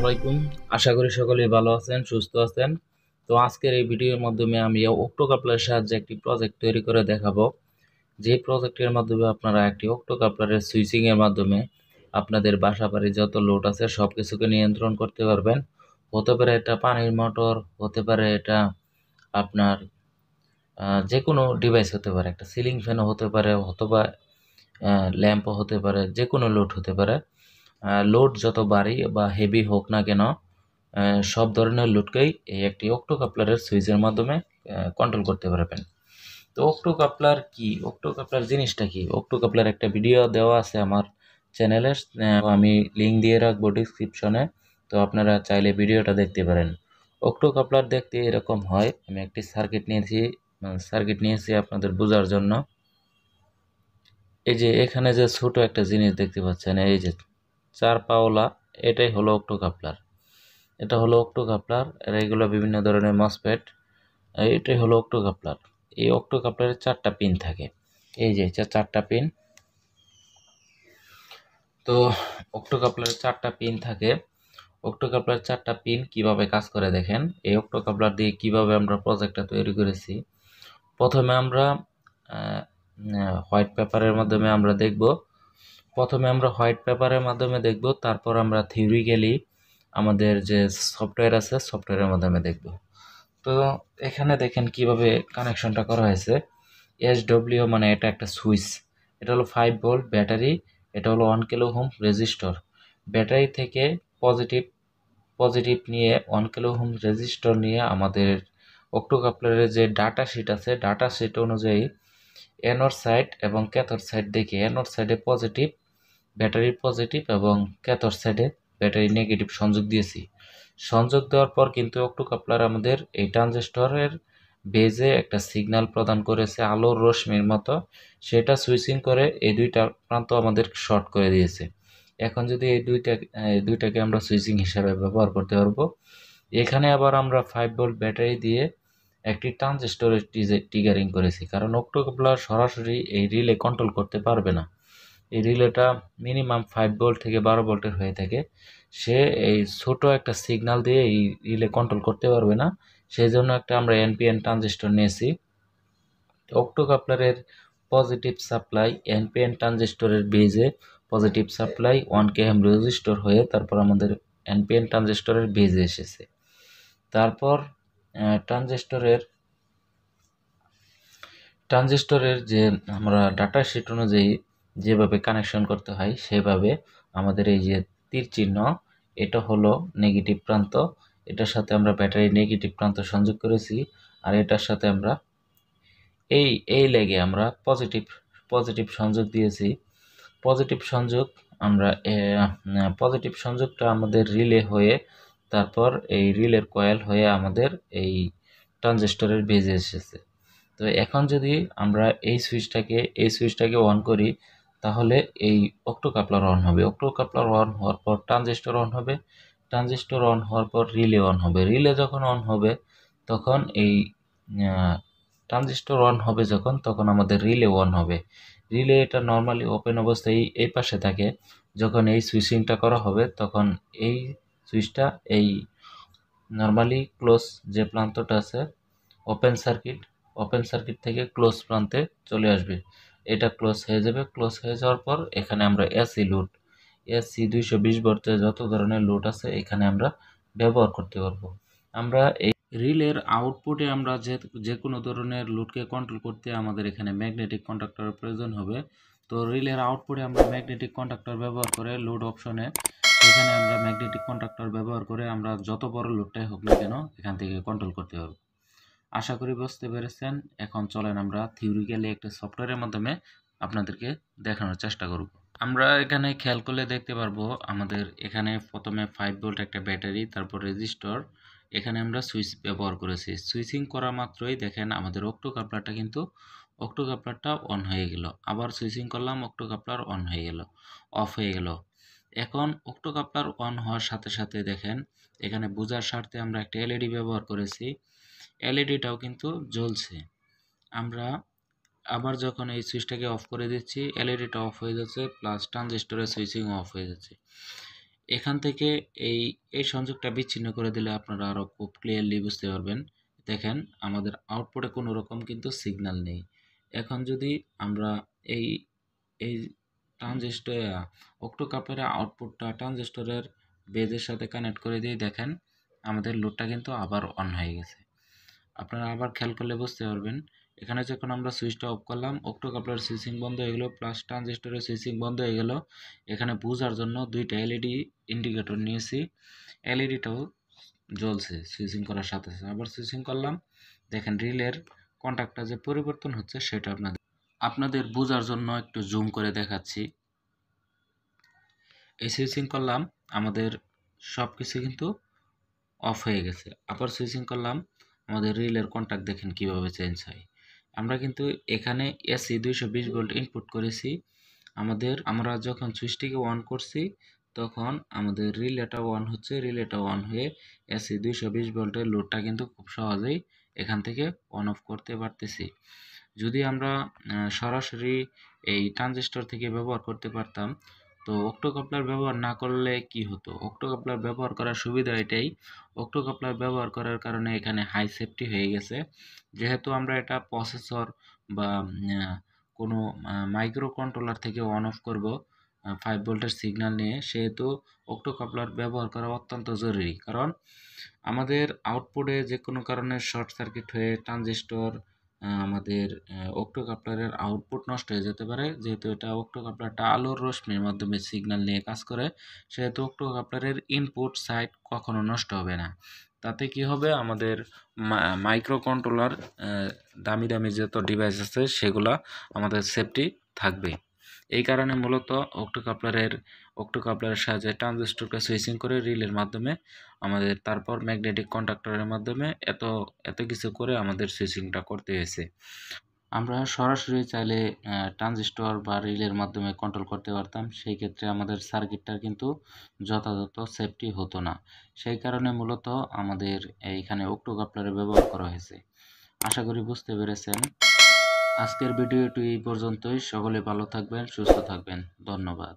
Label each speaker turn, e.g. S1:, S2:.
S1: আলাইকুম। আশা করি সকলেই ভালো আছেন, সুস্থ আছেন। তো আজকের এই ভিডিওর মাধ্যমে আমি অক্টোকাপলারের সাহায্যে একটি প্রজেক্ট তৈরি করে দেখাবো। যে প্রজেক্টের মাধ্যমে আপনারা একটি অক্টোকাপলারের সুইচিং এর মাধ্যমে আপনাদের বাসা বাড়ি যত লোড আছে সব কিছুকে নিয়ন্ত্রণ করতে পারবেন। হতে পারে এটা পানির মোটর, হতে পারে এটা আপনার যে কোনো ডিভাইস হতে পারে, একটা সিলিং ফ্যানও হতে পারে, অথবা ল্যাম্পও হতে পারে, যে কোনো লোড হতে পারে। লোড যত ভারী বা হেভি হোক না কেন, সব ধরনের লোডকেই এই একটি অক্টোকাপলারের সুইচের মাধ্যমে কন্ট্রোল করতে পারবেন। তো অক্টোকাপলার কি, অক্টোকাপলার জিনিসটা কি? অক্টোকাপলার একটা ভিডিও দেওয়া আছে আমার চ্যানেলে, আমি লিঙ্ক দিয়ে রাখবো ডিসক্রিপশনে। তো আপনারা চাইলে ভিডিওটা দেখতে পারেন। অক্টোকাপলার দেখতে এরকম হয়। আমি একটি সার্কিট নিয়েছি আপনাদের বোঝার জন্য। এই যে এখানে যে ছোট একটা জিনিস দেখতে পাচ্ছেন, এই যে চার পাওলা, এটাই হলো অক্টোকাপলার। এটা হলো অক্টোকাপলার। আর এগুলো বিভিন্ন ধরনের মসফেট। এটাই হলো অক্টোকাপলার। এই অক্টোকাপলারের চারটা পিন থাকে। এই যে চারটা পিন। তো অক্টোকাপলারের চারটা পিন থাকে। অক্টোকাপলারের চারটা পিন কিভাবে কাজ করে দেখেন। এই অক্টোকাপলার দিয়ে কিভাবে আমরা প্রজেক্টটা তৈরি করেছি। প্রথমে আমরা হোয়াইট পেপারের মাধ্যমে আমরা দেখব। তারপর আমরা থিওরিক্যালি আমাদের যে সফটওয়্যার আছে সফটওয়্যারের মাধ্যমে দেখব। তো এখানে দেখেন কিভাবে কানেকশনটা করা হয়েছে। এসডব্লিউ মানে এটা একটা সুইচ। এটা হলো 5 ভোল্ট ব্যাটারি। এটা হলো 1 কিলো ওহম রেজিস্টর। ব্যাটারি থেকে পজিটিভ পজিটিভ নিয়ে 1 কিলো ওহম রেজিস্টর নিয়ে আমাদের অক্টোকাপলারের যে ডাটা শিট আছে, ডাটা শিট অনুযায়ী অ্যানোড সাইড এবং ক্যাথোড সাইড দেখে অ্যানোড সাইডে পজিটিভ, ব্যাটারি পজিটিভ, এবং ক্যাথোড সাইডে ব্যাটারি নেগেটিভ সংযোগ দিয়েছি। সংযোগ দেওয়ার পর কিন্তু অক্টোকাপলার আমাদের এই ট্রানজিস্টরের বেজে একটা সিগন্যাল প্রদান করেছে আলোর রশ্মির মতো। সেটা সুইচিং করে এই দুইটা প্রান্ত আমাদের শর্ট করে দিয়েছে। এখন যদি এই দুইটাকে আমরা সুইচিং হিসাবে ব্যবহার করতে পারবো। এখানে আবার আমরা 5 ভোল্ট ব্যাটারি দিয়ে একটি ট্রানজিস্টরের ট্রিগারিং করেছি, কারণ অক্টোকাপলার সরাসরি এই রিলে কন্ট্রোল করতে পারবে না। এই রিলেটা মিনিমাম 5 ভোল্ট থেকে 12 ভোল্টের হয়ে থাকে। সে এই ছোট একটা সিগন্যাল দিয়ে এই রিলে কন্ট্রোল করতে পারবে না। সেই জন্য আমরা এনপিএন ট্রানজিস্টর নিয়েছি। অক্টোকাপলারের পজিটিভ সাপ্লাই এনপিএন ট্রানজিস্টরের বেজে পজিটিভ সাপ্লাই 1 kΩ রেজিস্টর হয়ে তারপর আমাদের এনপিএন ট্রানজিস্টরের বেজে এসেছে। তারপর ট্রানজিস্টরের যে আমরা ডাটা শিট অনুযায়ী যেভাবে কানেকশন করতে হয় সেভাবে আমাদের এই যে তীর চিহ্ন, এটা হলো নেগেটিভ প্রান্ত। এটার সাথে আমরা ব্যাটারি নেগেটিভ প্রান্ত সংযোগ করেছি। আর এটার সাথে আমরা এই লেগে আমরা পজিটিভ সংযোগ দিয়েছি। পজিটিভ সংযোগটা আমাদের রিলে হয়ে তারপর এই রিলের কয়েল হয়ে আমাদের এই ট্রানজিস্টরের বেজে এসেছে। তো এখন যদি আমরা এই সুইচটাকে অন করি, তাহলে এই অক্টোকাপলার অন হবে। অক্টোকাপলার অন হওয়ার পর ট্রানজিস্টর অন হবে। ট্রানজিস্টর অন হওয়ার পর রিলে অন হবে। রিলে যখন অন হবে তখন এই ট্রানজিস্টর অন হবে তখন আমাদের রিলে অন হবে। রিলে এটা নর্মালি ওপেন অবস্থায় এই পাশে থাকে। যখন এই সুইচিংটা করা হবে তখন এই সুইচটা এই নর্মালি ক্লোজ যে প্রান্তটা আছে ওপেন সার্কিট থেকে ক্লোজ প্রান্তে চলে আসবে। এটা ক্লোজ হয়ে যাবে। ক্লোজ হয়ে যাওয়ার পর এখানে আমরা এসি 220 ভোল্টের যত ধরনের লোড আছে এখানে আমরা ব্যবহার করতে পারবো। আমরা এই রিলের আউটপুটে আমরা যে কোনো ধরনের লোডকে কন্ট্রোল করতে আমাদের এখানে ম্যাগনেটিক কন্ডাক্টরের প্রয়োজন হবে। তো রিলের আউটপুটে আমরা ম্যাগনেটিক কন্ডাক্টর ব্যবহার করে লোড অপশনে এখানে আমরা ম্যাগনেটিক কন্ডাক্টর ব্যবহার করে আমরা যত বড় লোডটাই হোক না কেন এখান থেকে কন্ট্রোল করতে পারবো। আশা করি বুঝতে পেরেছেন। এখন চলেন আমরা থিওরিক্যালি একটা সফটওয়্যারের মাধ্যমে আপনাদেরকে দেখানোর চেষ্টা করব। আমরা এখানে খেয়াল করলে দেখতে পারবো আমাদের এখানে প্রথমে 5 ভোল্ট একটা ব্যাটারি, তারপর রেজিস্টর, এখানে আমরা সুইচ ব্যবহার করেছি। সুইচিং করা মাত্রই দেখেন আমাদের অক্টোকাপলারটা অন হয়ে গেল। আবার সুইচিং করলাম, অক্টোকাপলার অন হয়ে গেল, অফ হয়ে গেল। এখন অক্টোকাপলার অন হওয়ার সাথে সাথে দেখেন এখানে বোঝার স্বার্থে আমরা একটা এলইডি ব্যবহার করেছি। এলইডিটাও কিন্তু জ্বলছে। আমরা আবার যখন এই সুইচটাকে অফ করে দিচ্ছি এলইডিটা অফ হয়ে যাচ্ছে, প্লাস ট্রানজিস্টরের সুইচিং অফ হয়ে যাচ্ছে। এখান থেকে এই এই সংযোগটা বিচ্ছিন্ন করে দিলে আপনারা আরও খুব ক্লিয়ারলি বুঝতে পারবেন। দেখেন আমাদের আউটপুটে কোনো রকম কিন্তু সিগন্যাল নেই। এখন যদি আমরা এই এই ট্রানজিস্টর অক্টোকাপলারের আউটপুটটা ট্রানজিস্টরের বেজের সাথে কানেক্ট করে দিয়ে দেখেন আমাদের লোডটা কিন্তু আবার অন হয়ে গেছে। আপনারা আবার খেয়াল করলে বুঝতে পারবেন এখানে যখন আমরা সুইচটা অফ করলাম অক্টোকাপলার সুইচিং বন্ধ হয়ে গেল প্লাস ট্রানজিস্টরের সুইচিং বন্ধ হয়ে গেল। এখানে বোঝার জন্য দুইটা এলইডি ইন্ডিকেটর নিয়েছি, এলইডিটাও জ্বলছে সুইচিং করার সাথে সাথে। আবার সুইচিং করলাম, দেখেন রিলের কন্ট্যাক্টটা যে পরিবর্তন হচ্ছে সেটা আপনাদের বোঝার জন্য একটু জুম করে দেখাচ্ছি। এই সুইচিং করলাম, আমাদের সব কিছু কিন্তু অফ হয়ে গেছে। আবার সুইচিং করলাম, আমাদের রিলের কন্ট্যাক্ট দেখেন কিভাবে চেঞ্জ হয়। আমরা কিন্তু এখানে এসি 220 ভোল্ট ইনপুট করেছি। আমরা যখন সুইচটিকে অন করছি তখন আমাদের রিলেটা অন হচ্ছে, রিলেটা অন হয়ে এসি 220 ভোল্টের লোডটা কিন্তু খুব সহজেই এখান থেকে অন অফ করতে পারতেছি। যদি আমরা সরাসরি এই ট্রানজিস্টর থেকে ব্যবহার করতে পারতাম, তো অক্টোকাপলার ব্যবহার না করলে কি হতো? অক্টোকাপলার ব্যবহার করার সুবিধা এটাই, অক্টোকাপলার ব্যবহার করার কারণে এখানে হাই সেফটি হয়ে গেছে। যেহেতু আমরা এটা প্রসেসর বা কোনো মাইক্রো কন্ট্রোলার থেকে অন অফ করব 5 ভোল্টের সিগন্যাল নিয়ে, সেহেতু অক্টোকাপলার ব্যবহার করা অত্যন্ত জরুরি। কারণ আমাদের আউটপুটে যে কোনো কারণে শর্ট সার্কিট হয়ে ট্রানজিস্টর আমাদের অক্টোকাপলারের আউটপুট নষ্ট হয়ে যেতে পারে। যেহেতু এটা অক্টোকাপলারটা আলোর রশ্মির মাধ্যমে সিগন্যাল নিয়ে কাজ করে, সেহেতু অক্টোকাপলারের ইনপুট সাইড কখনো নষ্ট হবে না। তাতে কি হবে, আমাদের মাইক্রো কন্ট্রোলার দামি দামি যত ডিভাইস আছে সেগুলা আমাদের সেফটি থাকবে। এই কারণে মূলত অক্টোকাপলারের সাহায্যে ট্রানজিস্টরকে সুইচিং করে রিলের মাধ্যমে আমাদের তারপর ম্যাগনেটিক কন্ডাক্টরের মাধ্যমে এত কিছু করে আমাদের সুইচিংটা করতে হয়েছে। আমরা সরাসরি চাইলে ট্রানজিস্টর বা রিলের মাধ্যমে কন্ট্রোল করতে পারতাম, সেই ক্ষেত্রে আমাদের সার্কিটটার কিন্তু যথাযথ সেফটি হতো না। সেই কারণে মূলত আমাদের এইখানে অক্টোকাপলারের ব্যবহার করা হয়েছে। আশা করি বুঝতে পেরেছেন। আজকের ভিডিওটি এই পর্যন্তই। সকলে ভালো থাকবেন, সুস্থ থাকবেন। ধন্যবাদ।